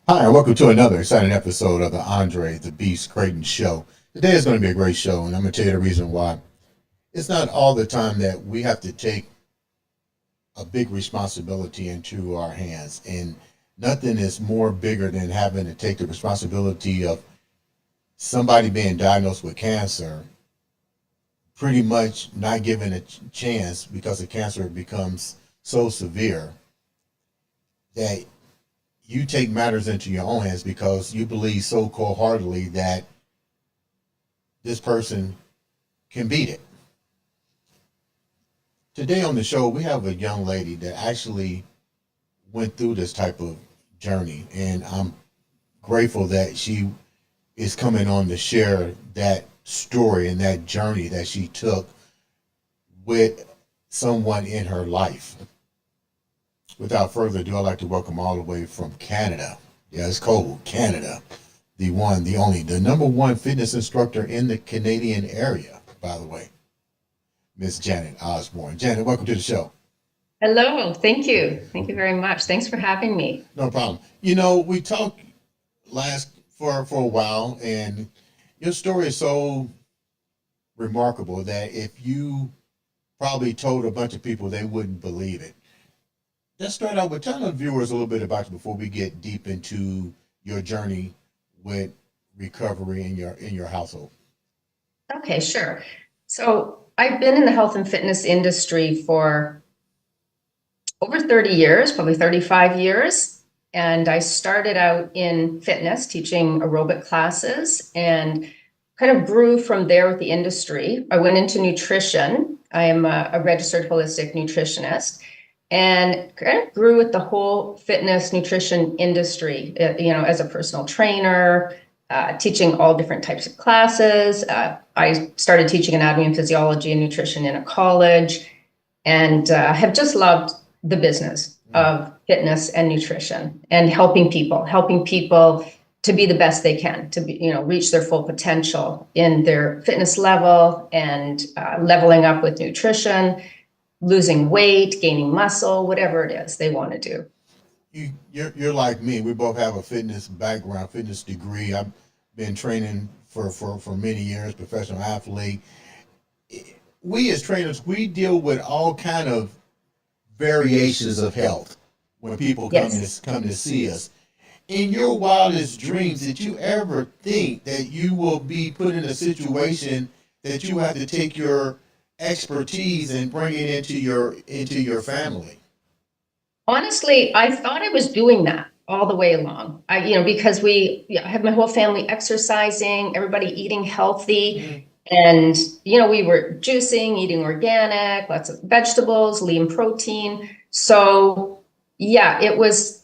Hi, and welcome to another exciting episode of the Andre The Beast Crayton Show. Today is going to be a great show, and I'm going to tell you the reason why. It's not all the time that we have to take a big responsibility into our hands, and nothing is more bigger than having to take the responsibility of somebody being diagnosed with cancer, pretty much not given a chance because the cancer becomes so severe that you take matters into your own hands because you believe so cold-heartedly that this person can beat it. Today on the show, we have a young lady that actually went through this type of journey, and I'm grateful that she is coming on to share that story and that journey that she took with someone in her life. Without further ado, I'd like to welcome all the way from Canada. Yeah, it's cold. Canada. The one, the only, the number one fitness instructor in the Canadian area, by the way, Miss Janet Osborne. Janet, welcome to the show. Hello, thank you. Thank you very much. Thanks for having me. No problem. We talked last for a while, and your story is so remarkable that if you probably told a bunch of people, they wouldn't believe it. Let's start out with telling the viewers a little bit about you before we get deep into your journey with recovery in your household. Okay, sure. So I've been in the health and fitness industry for over 30 years, probably 35 years. And I started out in fitness, teaching aerobic classes, and kind of grew from there with the industry. I went into nutrition. I am a registered holistic nutritionist, and kind of grew with the whole fitness nutrition industry, as a personal trainer, teaching all different types of classes. I started teaching anatomy and physiology and nutrition in a college, and have just loved the business of fitness and nutrition and helping people to be the best they can, to be, reach their full potential in their fitness level and leveling up with nutrition, losing weight, gaining muscle, whatever it is they want to do. You're like me. We both have a fitness background, fitness degree. I've been training for many years, professional athlete. We as trainers, we deal with all kind of variations of health when people Yes. come to see us. In your wildest dreams, did you ever think that you will be put in a situation that you have to take your expertise and bring it into your family? Honestly, I thought I was doing that all the way along. Because I have my whole family exercising, everybody eating healthy. And, we were juicing, eating organic, lots of vegetables, lean protein. So, yeah,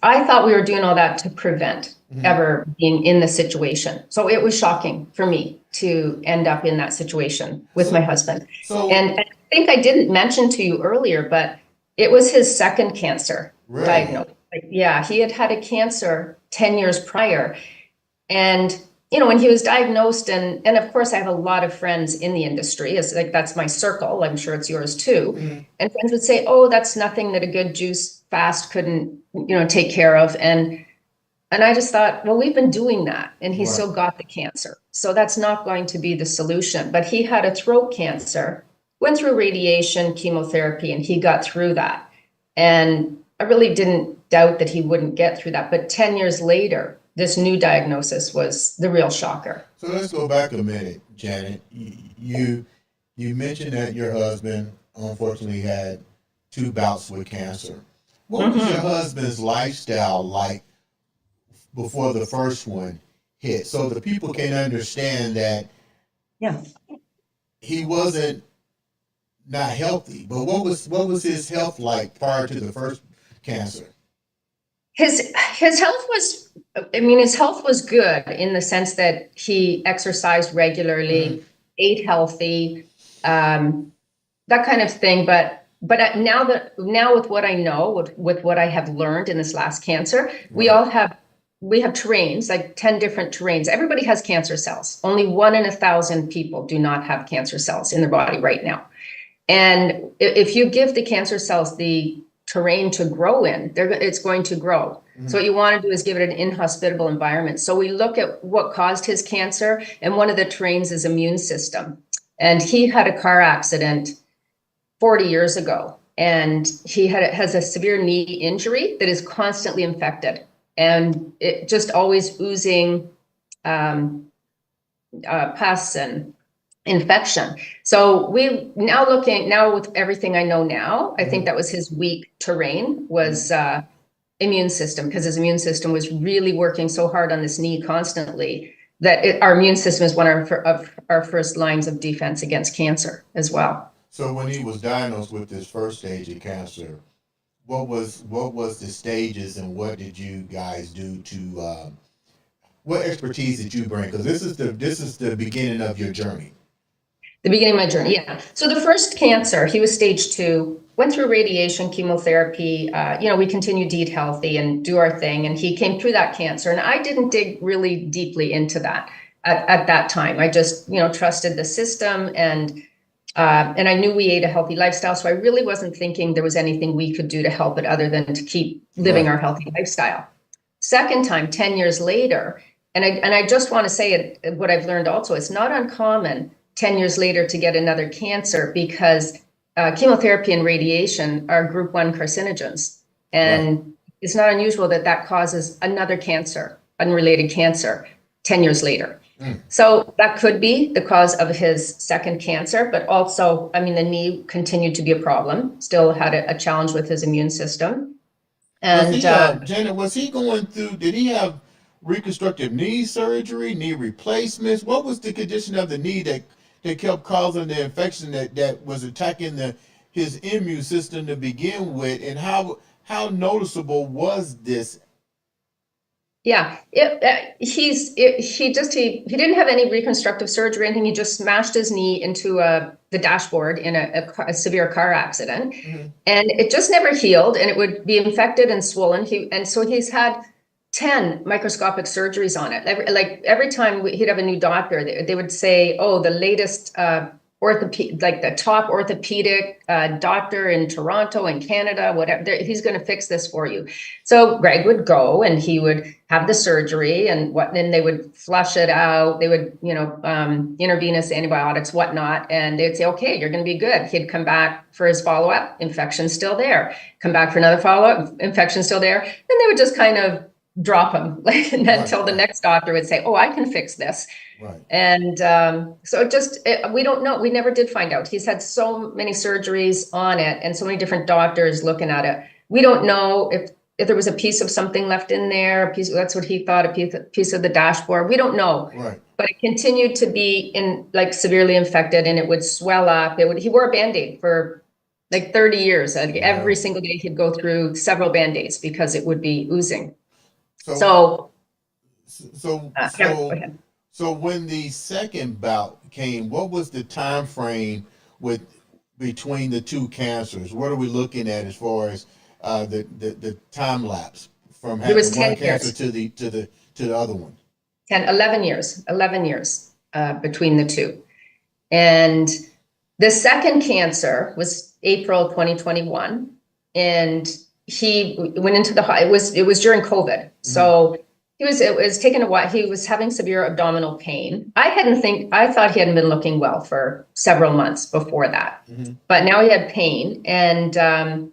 I thought we were doing all that to prevent ever being in the situation. So it was shocking for me to end up in that situation with my husband. So And I think I didn't mention to you earlier, but it was his second cancer really, diagnosis. Yeah, he had had a cancer 10 years prior. And when he was diagnosed, and of course I have a lot of friends in the industry, it's like that's my circle, I'm sure it's yours too. And friends would say, oh, that's nothing that a good juice fast couldn't take care of. And I just thought, well, we've been doing that, and he right. still got the cancer, so that's not going to be the solution. But he had a throat cancer, went through radiation, chemotherapy, and he got through that. And I really didn't doubt that he wouldn't get through that. But 10 years later, this new diagnosis was the real shocker. So let's go back a minute, Janet. You mentioned that your husband unfortunately had two bouts with cancer. What was your Mhm. husband's lifestyle like before the first one hit, so the people can understand that Yeah. he wasn't not healthy, but what was his health like prior to the first cancer? His health was, his health was good in the sense that he exercised Mm-hmm. regularly, ate healthy, um, that kind of thing. But now with what I know, with what I have learned in this last cancer, Right. we have terrains, like 10 different terrains. Everybody has cancer cells. Only 1 in 1,000 people do not have cancer cells in their body right now. And if you give the cancer cells the terrain to grow in, it's going to grow. So what you want to do is give it an inhospitable environment. So we look at what caused his cancer, and one of the terrains is immune system. And he had a car accident 40 years ago, and he has a severe knee injury that is constantly infected, and it just always oozing pus and infection. So we now with everything I know now, I think that was his weak terrain was immune system, because his immune system was really working so hard on this knee constantly that our immune system is one of our first lines of defense against cancer as well. So when he was diagnosed with this first stage of cancer, what was the stages, and what did you guys do to what expertise did you bring? Because this is the beginning of your journey. The beginning of my journey, yeah. So the first cancer, he was stage 2, went through radiation, chemotherapy. We continued to eat healthy and do our thing. And he came through that cancer. And I didn't dig really deeply into that at that time. I just, trusted the system, and I knew we ate a healthy lifestyle. So I really wasn't thinking there was anything we could do to help it other than to keep living our healthy lifestyle. Second time, 10 years later, and I just want to say what I've learned also, it's not uncommon 10 years later to get another cancer, because chemotherapy and radiation are group 1 carcinogens. And it's not unusual that causes another cancer, unrelated cancer, 10 years later. So that could be the cause of his second cancer, but also, the knee continued to be a problem, still had a challenge with his immune system. And Janet, was he going through, did he have reconstructive knee surgery, knee replacements? What was the condition of the knee that kept causing the infection that was attacking his immune system to begin with, and how noticeable was this? Yeah, he didn't have any reconstructive surgery or anything. He just smashed his knee into the dashboard in a severe car accident, and it just never healed, and it would be infected and swollen. So he's had 10 microscopic surgeries on it. Every time he'd have a new doctor, they would say, "Oh, the latest the top orthopedic doctor in Toronto and Canada, whatever, he's going to fix this for you." So Greg would go and he would have the surgery, and then they would flush it out. They would, intravenous antibiotics, whatnot, and they'd say, "Okay, you're going to be good." He'd come back for his follow-up, infection still there. Come back for another follow-up, infection still there. Then they would just kind of drop him until the next doctor would say, "Oh, I can fix this." Right. And we don't know. We never did find out. He's had so many surgeries on it and so many different doctors looking at it. We don't know if there was a piece of something left in there. That's what he thought, a piece of the dashboard. We don't know. Right. But it continued to be severely infected, and it would swell up. He wore a Band-Aid for 30 years. Every single day he'd go through several Band-Aids because it would be oozing. So go ahead. So when the second bout came, what was the time frame between the two cancers? What are we looking at as far as the time lapse from having one cancer to the other one? 11 years between the two. And the second cancer was April 2021, and he went into it was during COVID. So it was taking a while. He was having severe abdominal pain. I thought he hadn't been looking well for several months before that, but now he had pain, and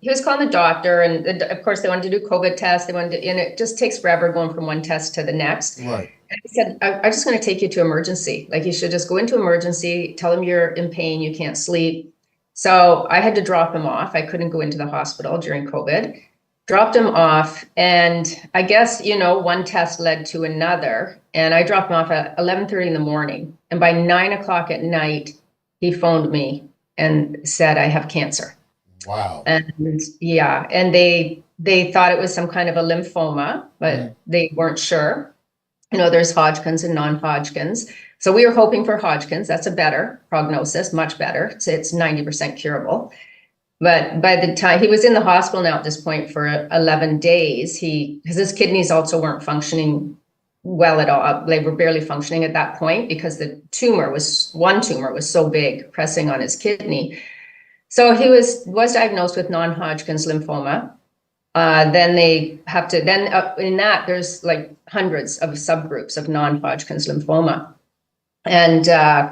he was calling the doctor, and of course they wanted to do COVID tests. And it just takes forever going from one test to the next. Right. And he said, I'm just going to take you to emergency. You should just go into emergency, tell them you're in pain, you can't sleep. So I had to drop him off. I couldn't go into the hospital during COVID. Dropped him off, and I guess, one test led to another, and I dropped him off at 11:30 in the morning, and by 9:00 at night, he phoned me and said, "I have cancer." Wow. And and they thought it was some kind of a lymphoma, but they weren't sure. There's Hodgkin's and non-Hodgkin's. So we were hoping for Hodgkin's. That's a better prognosis, much better. It's 90% curable. But by the time he was in the hospital now at this point for 11 days, because his kidneys also weren't functioning well at all. They were barely functioning at that point because one tumor was so big, pressing on his kidney. So he was diagnosed with non-Hodgkin's lymphoma. Then they have to, in that, there's like hundreds of subgroups of non-Hodgkin's lymphoma. And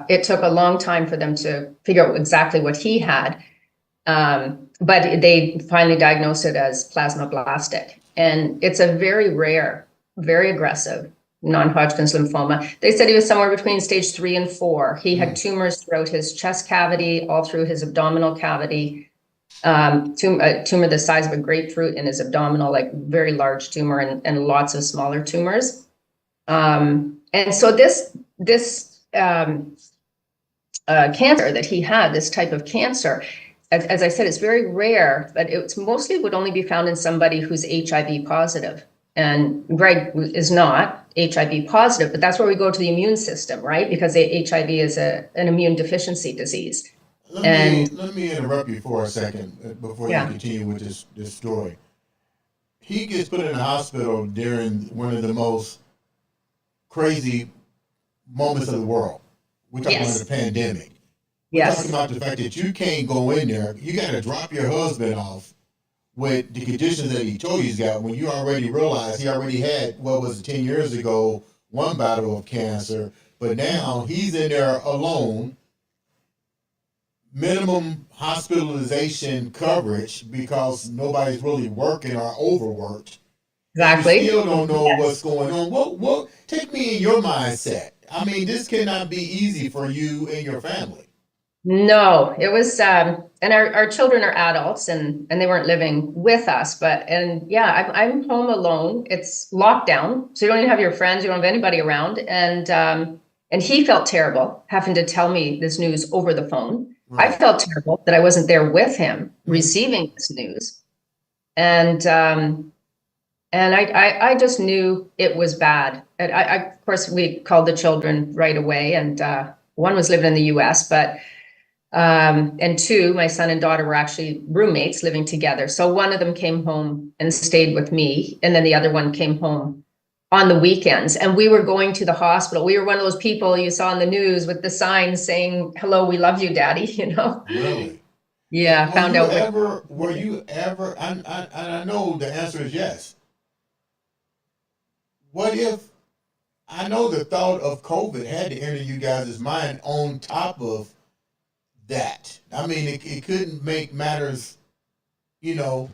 it took a long time for them to figure out exactly what he had. But they finally diagnosed it as plasmablastic. And it's a very rare, very aggressive non-Hodgkin's lymphoma. They said he was somewhere between stage 3 and 4. He had tumors throughout his chest cavity, all through his abdominal cavity, tumor the size of a grapefruit in his abdominal, like very large tumor, and lots of smaller tumors. And so this cancer that he had, this type of cancer, as I said, it's very rare, but it's mostly would only be found in somebody who's HIV positive. And Greg is not HIV positive, but that's where we go to the immune system, right? Because HIV is an immune deficiency disease. Let me interrupt you for a second before Yeah. you continue with this story. He gets put in the hospital during one of the most crazy moments of the world. We're talking Yes. about the pandemic. We're Yes. talking about the fact that you can't go in there. You got to drop your husband off with the conditions that he told you he's got when you already realized he already had, what was it, 10 years ago, one battle of cancer, but now he's in there alone, minimum hospitalization coverage because nobody's really working or overworked. Exactly. You still don't know Yes. what's going on. What take me in your mindset. I mean, this cannot be easy for you and your family. No, it was, and our children are adults, and they weren't living with us, but, and yeah, I'm home alone. It's lockdown, so you don't even have your friends, you don't have anybody around. And he felt terrible having to tell me this news over the phone. I Right. felt terrible that I wasn't there with him receiving this news. And I just knew it was bad. And of course, we called the children right away, and one was living in the US, but and two, my son and daughter were actually roommates living together. So one of them came home and stayed with me, and then the other one came home on the weekends. And we were going to the hospital. We were one of those people you saw in the news with the signs saying, "Hello, we love you, Daddy," you know? Really? Yeah, found out. Were you ever, I know the answer is yes. What if, I know the thought of COVID had to enter you guys' mind on top of that. I mean, it couldn't make matters, you know.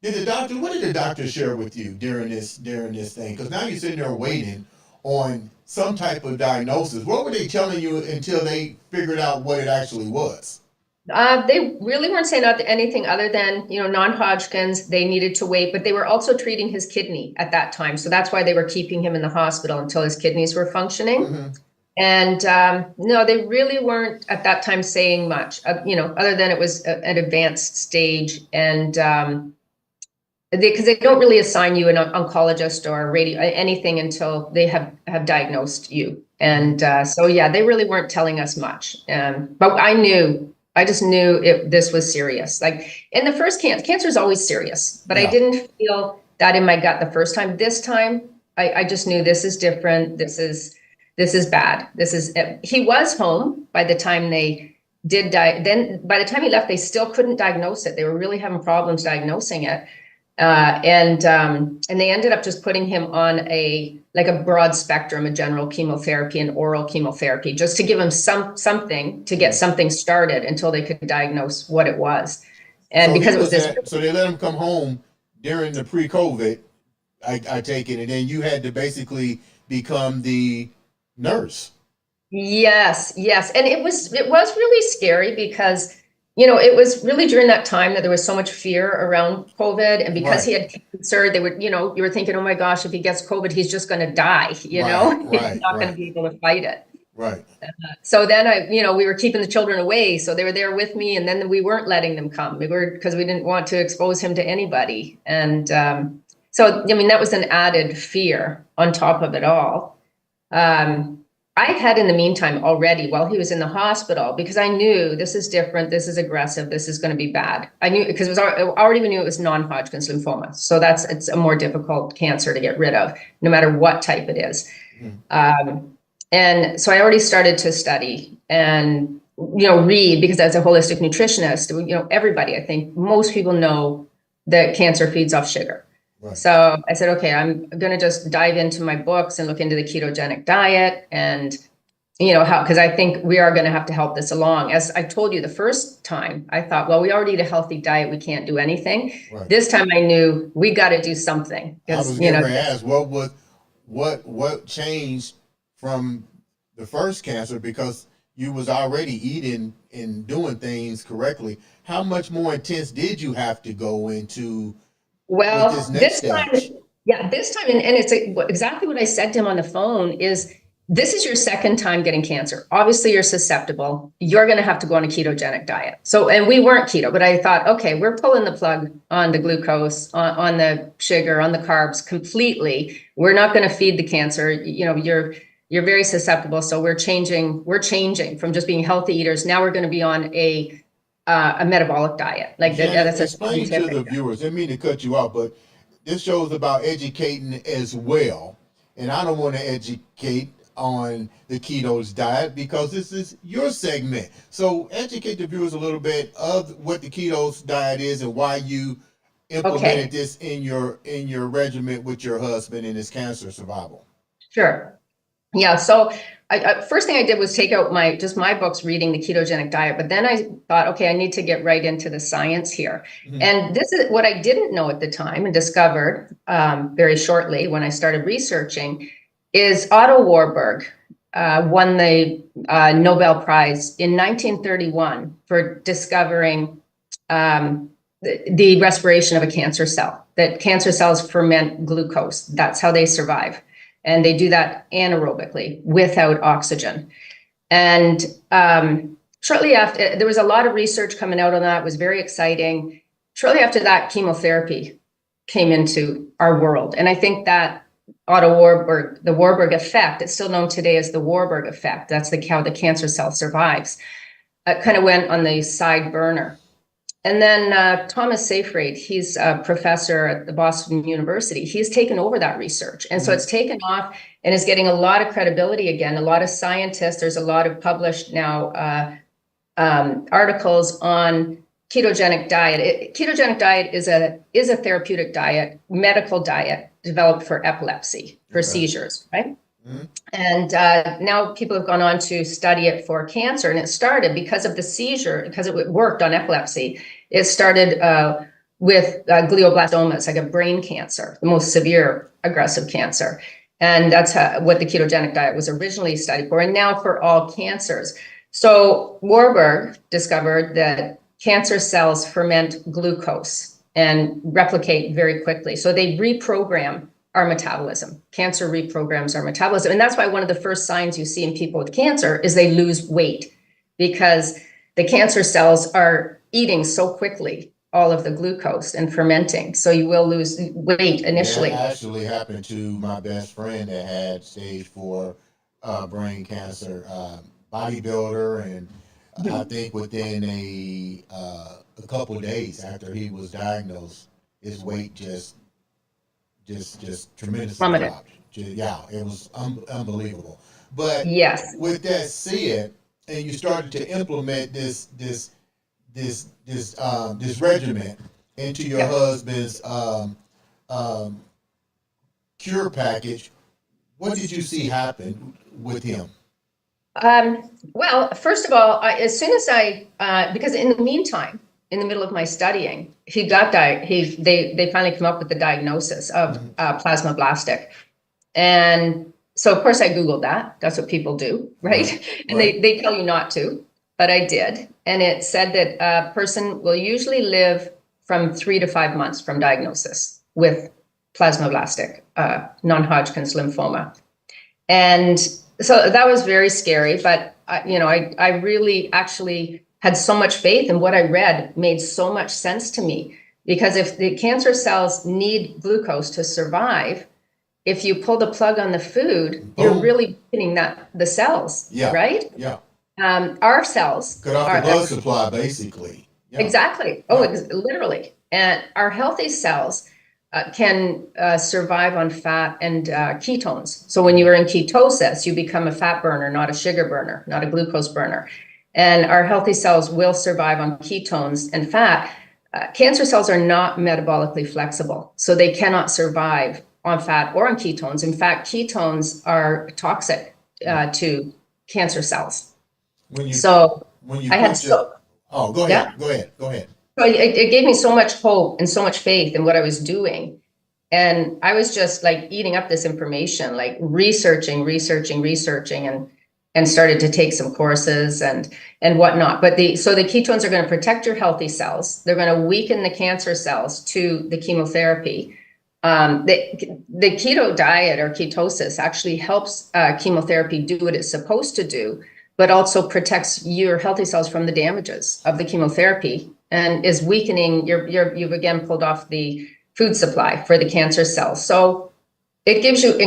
What did the doctor share with you during this thing? Because now you're sitting there waiting on some type of diagnosis. What were they telling you until they figured out what it actually was? They really weren't saying anything other than, non-Hodgkin's, they needed to wait, but they were also treating his kidney at that time. So that's why they were keeping him in the hospital until his kidneys were functioning. Mm-hmm. And no, they really weren't at that time saying much, other than it was an advanced stage. And because they don't really assign you an oncologist or anything until they have diagnosed you. And so, yeah, they really weren't telling us much. But I just knew this was serious. Like in the first cancer is always serious, but Yeah. I didn't feel that in my gut the first time. This time, I just knew this is different. This is bad. He was home by the time they did die. Then by the time he left, they still couldn't diagnose it. They were really having problems diagnosing it. And they ended up just putting him on a broad spectrum, a general chemotherapy and oral chemotherapy, just to give him something to get something started until they could diagnose what it was. And So because it was this, so they let him come home during the pre-COVID, I take it, and then you had to basically become the nurse. yes, and it was really scary because it was really during that time that there was so much fear around COVID, and because he had cancer, they would, you were thinking, oh my gosh, if he gets COVID, he's just going to die, he's not going to be able to fight it. Right. So then we were keeping the children away, so they were there with me, and then we weren't letting them come. Because we didn't want to expose him to anybody, and so that was an added fear on top of it all. I had in the meantime already, while he was in the hospital, because I knew this is different, this is aggressive, this is going to I knew because I already knew it was non-Hodgkin's lymphoma. So it's a more difficult cancer to get rid of, no matter what type it is. Mm-hmm. And so I already started to study and, read, because as a holistic nutritionist, everybody, I think most people know that cancer feeds off sugar. Right. So I said, okay, I'm going to just dive into my books and look into the ketogenic diet and, how, because I think we are going to have to help this along. As I told you the first time, I thought, well, we already eat a healthy diet. We can't do anything. Right. This time I knew we got to do something. I was getting ready to ask, what changed from the first cancer, because you was already eating and doing things correctly. How much more intense did you have to go into with this next stage? This time, and it's exactly what I said to him on the phone is, this is your second time getting cancer. Obviously, you're susceptible. You're going to have to go on a ketogenic diet. So, and we weren't keto, but I thought, okay, we're pulling the plug on the glucose, on the sugar, on the carbs completely. We're not going to feed the cancer. You're very susceptible. So we're changing from just being healthy eaters. Now we're going to be on a metabolic diet. That's explain to the viewers. I didn't mean to cut you off, but this show is about educating as well. And I don't want to educate on the ketos diet because this is your segment. So educate the viewers a little bit of what the ketos diet is and why you implemented this in your regimen with your husband in his cancer survival. Sure. Yeah. So first thing I did was take out my books reading the ketogenic diet, but then I thought, okay, I need to get right into the science here. Mm-hmm. And this is what I didn't know at the time and discovered very shortly when I started researching is Otto Warburg won the Nobel Prize in 1931 for discovering the respiration of a cancer cell, that cancer cells ferment glucose. That's how they survive. And they do that anaerobically without oxygen. And shortly after, there was a lot of research coming out on that. It was very exciting. Shortly after that, chemotherapy came into our world. And I think that Otto Warburg, the Warburg effect, it's still known today as the Warburg effect. That's how the cancer cell survives. It kind of went on the side burner. And then Thomas Seyfried, he's a professor at the Boston University. He's taken over that research. And so it's taken off and is getting a lot of credibility again. A lot of scientists, there's a lot of published now articles on ketogenic diet. Ketogenic diet is a therapeutic diet, medical diet developed for epilepsy, for seizures, right? Mm-hmm. And now people have gone on to study it for cancer. And it started because of the seizure, because it worked on epilepsy. It started with glioblastomas, like a brain cancer, the most severe aggressive cancer. And that's what the ketogenic diet was originally studied for, and now for all cancers. So Warburg discovered that cancer cells ferment glucose and replicate very quickly. So they reprogram our metabolism. Cancer reprograms our metabolism. And that's why one of the first signs you see in people with cancer is they lose weight, because the cancer cells are eating so quickly all of the glucose and fermenting. So you will lose weight initially. That actually happened to my best friend that had stage 4 brain cancer, bodybuilder, and I think within a couple of days after he was diagnosed, his weight just tremendously dropped. Yeah, it was unbelievable. But yes, with that said, and you started to implement this regimen into your husband's cure package, what did you see happen with him? Well, first of all, as soon as because in the meantime, in the middle of my studying, they finally come up with the diagnosis of plasmablastic. And so of course I Googled that. That's what people do, right? And they tell you not to, but I did. And it said that a person will usually live from 3 to 5 months from diagnosis with plasmablastic non-Hodgkin's lymphoma. And so that was very scary, but I really actually had so much faith, and what I read made so much sense to me, because if the cancer cells need glucose to survive, if you pull the plug on the food, you're really hitting the cells, right? Yeah. Our cells cut off the blood supply, basically. Yeah. Exactly. Literally. And our healthy cells can survive on fat and ketones. So when you are in ketosis, you become a fat burner, not a sugar burner, not a glucose burner. And our healthy cells will survive on ketones and fat. cancer cells are not metabolically flexible, so they cannot survive on fat or on ketones. In fact, ketones are toxic to cancer cells. When you So when you I had put your so oh, go yeah. ahead, go ahead, go ahead. So it gave me so much hope and so much faith in what I was doing. And I was just like eating up this information, like researching, and started to take some courses and whatnot. But so the ketones are going to protect your healthy cells. They're going to weaken the cancer cells to the chemotherapy. The keto diet or ketosis actually helps chemotherapy do what it's supposed to do, but also protects your healthy cells from the damages of the chemotherapy and is weakening you've again pulled off the food supply for the cancer cells. So it gives you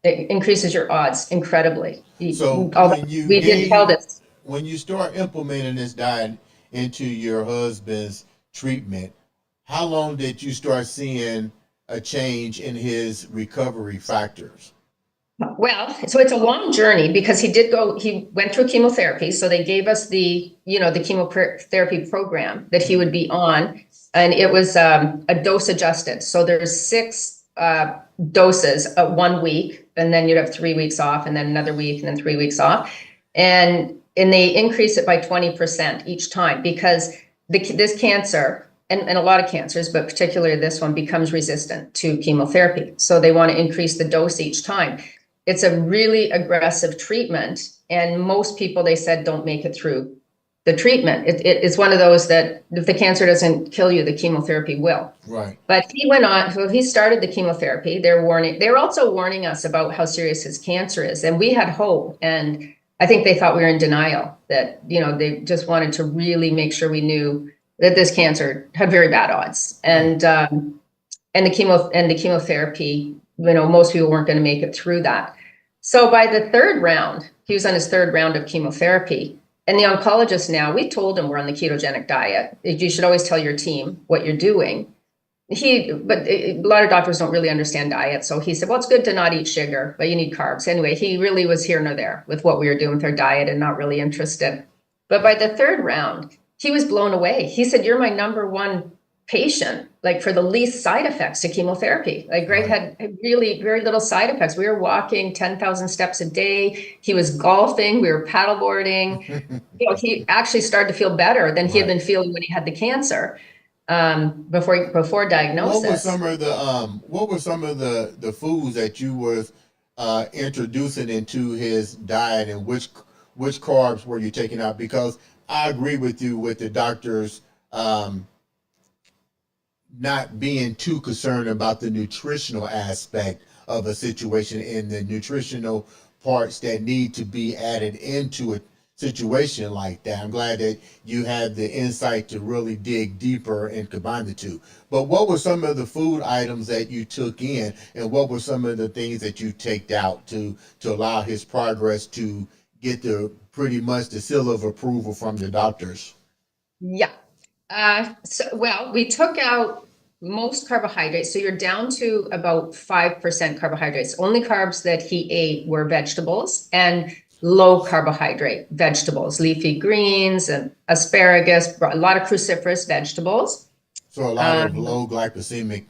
it increases your odds incredibly. So Although we did tell this. when you start implementing this diet into your husband's treatment, how long did you start seeing a change in his recovery factors? Well, so it's a long journey because he went through chemotherapy. So they gave us the chemotherapy program that he would be on. And it was a dose adjusted. So there's 6 doses of 1 week, and then you'd have 3 weeks off, and then another week, and then 3 weeks off. And they increase it by 20% each time because this cancer, and a lot of cancers, but particularly this one, becomes resistant to chemotherapy. So they want to increase the dose each time. It's a really aggressive treatment, and most people, they said, don't make it through the treatment. It's one of those that if the cancer doesn't kill you, the chemotherapy will. Right. But he went on, so he started the chemotherapy. They were also warning us about how serious his cancer is, and we had hope. And I think they thought we were in denial, that they just wanted to really make sure we knew that this cancer had very bad odds, and the chemotherapy. Most people weren't going to make it through that. So by the 3rd round, he was on his 3rd round of chemotherapy. And the oncologist now, we told him we're on the ketogenic diet. You should always tell your team what you're doing. But a lot of doctors don't really understand diet. So he said, well, it's good to not eat sugar, but you need carbs. Anyway, he really was here nor there with what we were doing with our diet and not really interested. But by the 3rd round, he was blown away. He said, you're my #1 patient, like for the least side effects to chemotherapy. Like Greg had really very little side effects. We were walking 10,000 steps a day. He was golfing. We were paddleboarding. He actually started to feel better than he had been feeling when he had the cancer before diagnosis. What were some of the foods that you was introducing into his diet, and which carbs were you taking out? Because I agree with you with the doctors not being too concerned about the nutritional aspect of a situation and the nutritional parts that need to be added into a situation like that. I'm glad that you had the insight to really dig deeper and combine the two. But what were some of the food items that you took in, and what were some of the things that you take out to allow his progress to get pretty much the seal of approval from the doctors? Yeah. We took out most carbohydrates. So you're down to about 5% carbohydrates. Only carbs that he ate were vegetables and low carbohydrate vegetables, leafy greens and asparagus, a lot of cruciferous vegetables. So a lot of low glycemic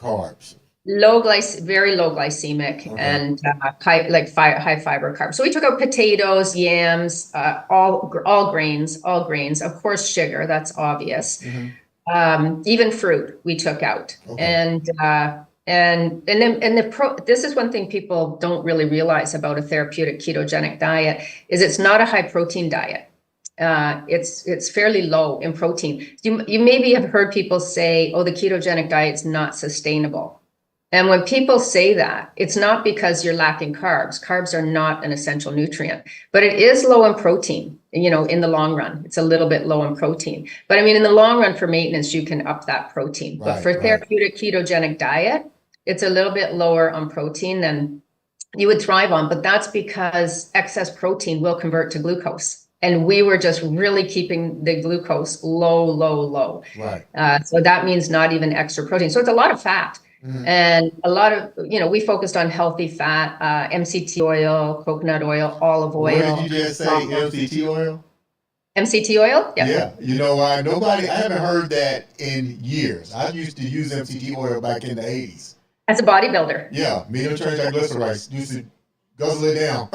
carbs. Very low glycemic, and high fiber carbs. So we took out potatoes, yams, all grains, of course, sugar, that's obvious. Even fruit we took out. Okay. This is one thing people don't really realize about a therapeutic ketogenic diet is it's not a high protein diet. It's fairly low in protein. You maybe have heard people say, oh, the ketogenic diet's not sustainable. And when people say that, it's not because you're lacking carbs. Carbs are not an essential nutrient, but it is low in protein, in the long run. It's a little bit low in protein. But I mean, in the long run for maintenance, you can up that protein. But for therapeutic ketogenic diet, it's a little bit lower on protein than you would thrive on. But that's because excess protein will convert to glucose. And we were just really keeping the glucose low. Right. So that means not even extra protein. So it's a lot of fat. And a lot of, we focused on healthy fat, MCT oil, coconut oil, olive oil. What did you just say? MCT oil? MCT oil? Yeah. Yeah, you know why? I haven't heard that in years. I used to use MCT oil back in the 80s. As a bodybuilder. Yeah, medium chain triglycerides. Used to guzzle it down.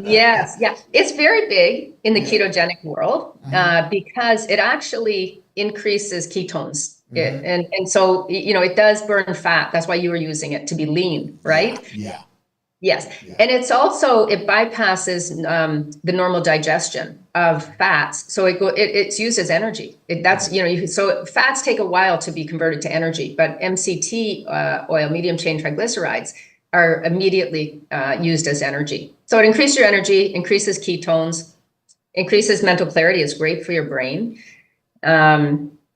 Yes, yeah. It's very big in the Yeah. ketogenic world Hmm. because it actually increases ketones. Hmm. And so, it does burn fat. That's why you were using it to be lean, Yeah, right? yeah, Yes. yeah. And it bypasses the normal digestion of fats. So it's used as energy. So fats take a while to be converted to energy, but MCT oil, medium chain triglycerides, are immediately used as energy. So it increases your energy, increases ketones, increases mental clarity. It's great for your brain.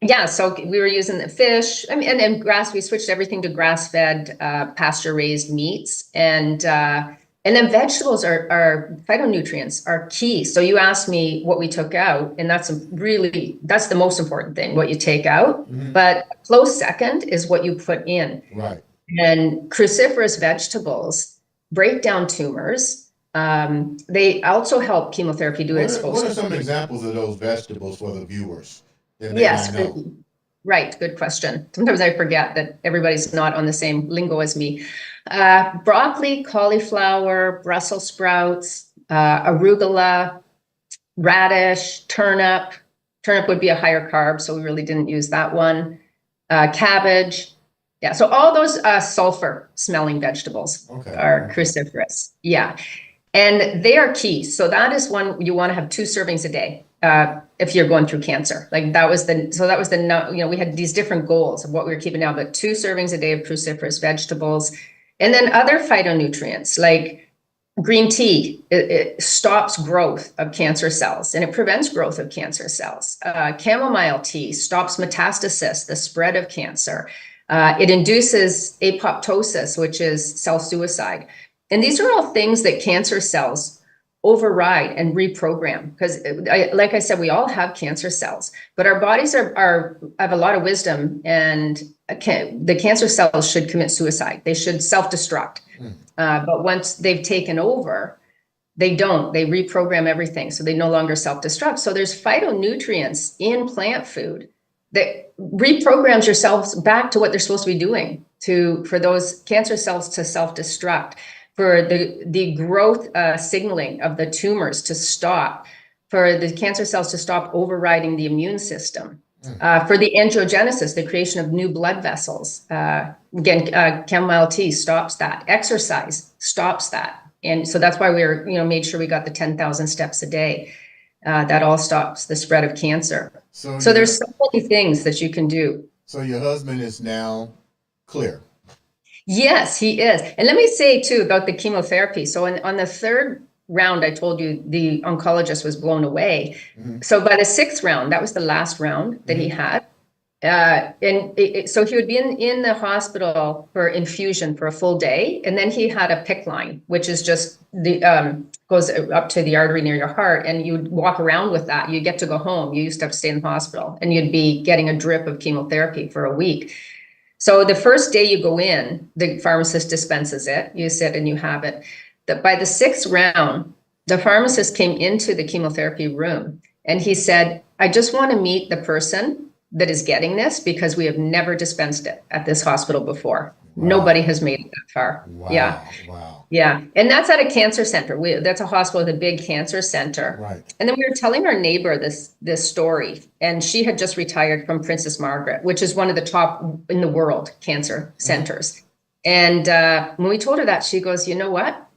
Yeah, so we were using the fish. I mean, and grass. We switched everything to grass-fed, pasture-raised meats, and then vegetables are phytonutrients are key. So you asked me what we took out, and that's the most important thing, what you take out. Hmm. But close second is what you put in. Right. And cruciferous vegetables break down tumors. They also help chemotherapy do what it's supposed What are to. some examples of those vegetables for the viewers that may Yes, not know? right. Good question. Sometimes I forget that everybody's not on the same lingo as me. Broccoli, cauliflower, Brussels sprouts, arugula, radish, turnip. Turnip would be a higher carb, so we really didn't use that one. Cabbage. Yeah, so all those sulfur smelling vegetables Okay. are Okay. cruciferous. Yeah. And they are key. So that is one you want to have 2 servings a day if you're going through cancer. We had these different goals of what we were keeping now, but 2 servings a day of cruciferous vegetables. And then other phytonutrients like green tea, it stops growth of cancer cells and it prevents growth of cancer cells. Chamomile tea stops metastasis, the spread of cancer. It induces apoptosis, which is self-suicide. And these are all things that cancer cells override and reprogram because, like I said, we all have cancer cells, but our bodies have a lot of wisdom, and the cancer cells should commit suicide. They should self-destruct. But once they've taken over, they don't. They reprogram everything, so they no longer self-destruct. So there's phytonutrients in plant food that reprograms your cells back to what they're supposed to be doing for those cancer cells to self-destruct, for the growth signaling of the tumors to stop, for the cancer cells to stop overriding the immune system, for the angiogenesis, the creation of new blood vessels. Again, chamomile tea stops that. Exercise stops that. And so that's why we're, made sure we got the 10,000 steps a day. That all stops the spread of cancer. So there's so many things that you can do. So your husband is now clear. Yes, he is. And let me say too about the chemotherapy. So on the 3rd round, I told you the oncologist was blown away. Mm-hmm. So by the 6th round, that was the last round that he had. So he would be in the hospital for infusion for a full day. And then he had a PICC line, which is just goes up to the artery near your heart. And you'd walk around with that. You get to go home. You used to have to stay in the hospital, and you'd be getting a drip of chemotherapy for a week. So the first day you go in, the pharmacist dispenses it, you sit and you have it. By the 6th round, the pharmacist came into the chemotherapy room and he said, I just want to meet the person that is getting this because we have never dispensed it at this hospital before. Wow. Nobody has made it that far. Wow. Yeah. Wow. Yeah. And that's at a cancer center. That's a hospital with a big cancer center. Right. And then we were telling our neighbor this story, and she had just retired from Princess Margaret, which is one of the top in the world cancer centers. And when we told her that, she goes, you know what?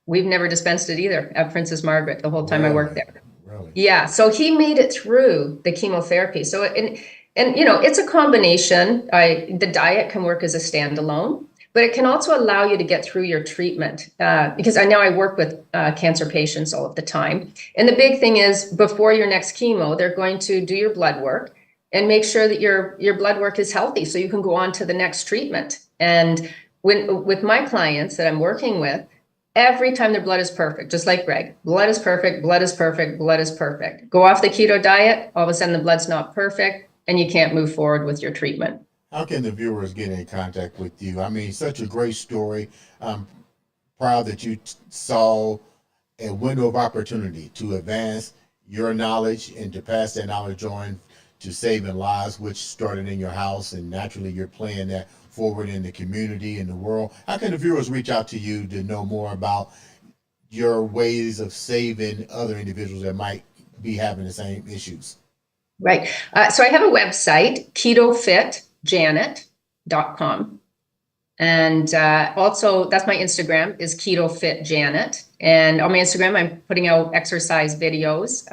We've never dispensed it either at Princess Margaret the whole time I worked there. Really? Yeah. So he made it through the chemotherapy. So, and it's a combination. The diet can work as a standalone, but it can also allow you to get through your treatment. Because I work with cancer patients all of the time. And the big thing is before your next chemo, they're going to do your blood work and make sure that your blood work is healthy so you can go on to the next treatment. And with my clients that I'm working with, every time their blood is perfect, just like Greg, blood is perfect, blood is perfect, blood is perfect. Go off the keto diet, all of a sudden the blood's not perfect, and you can't move forward with your treatment. How can the viewers get in contact with you? I mean, such a great story. I'm proud that you saw a window of opportunity to advance your knowledge and to pass that knowledge on to saving lives, which started in your house, and naturally you're playing that forward in the community and the world. How can the viewers reach out to you to know more about your ways of saving other individuals that might be having the same issues? Right. So I have a website, ketofitjanet.com. And also, that's my Instagram is ketofitjanet. And on my Instagram, I'm putting out exercise videos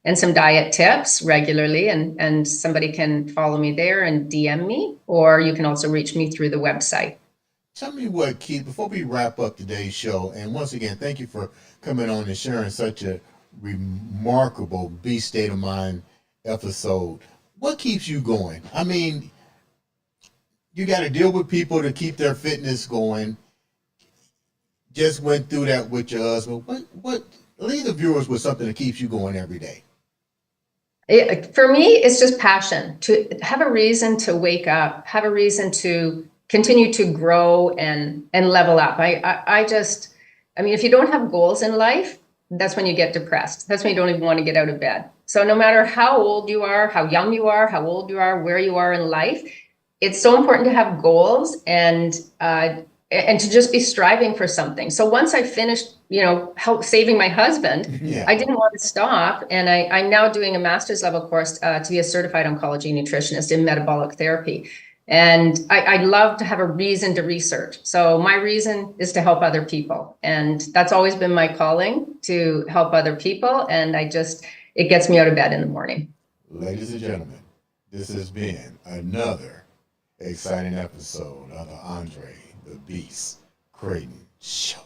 and some diet tips regularly. And somebody can follow me there and DM me, or you can also reach me through the website. Tell me what, Keith, before we wrap up today's show, and once again, thank you for coming on and sharing such a remarkable Beast State of Mind episode. What keeps you going? I mean, you got to deal with people to keep their fitness going. Just went through that with your husband. What leave the viewers with something that keeps you going every day? For me, it's just passion, to have a reason to wake up, have a reason to continue to grow and level up. I mean, if you don't have goals in life, that's when you get depressed. That's when you don't even want to get out of bed. So no matter how old you are, how young you are, how old you are, where you are in life, it's so important to have goals and to just be striving for something. So once I finished, help saving my husband, Yeah. I didn't want to stop. And I'm now doing a master's level course to be a certified oncology nutritionist in metabolic therapy. And I love to have a reason to research. So my reason is to help other people. And that's always been my calling, to help other people. And it gets me out of bed in the morning. Ladies and gentlemen, this has been another exciting episode of the Andre the Beast Crayton Show.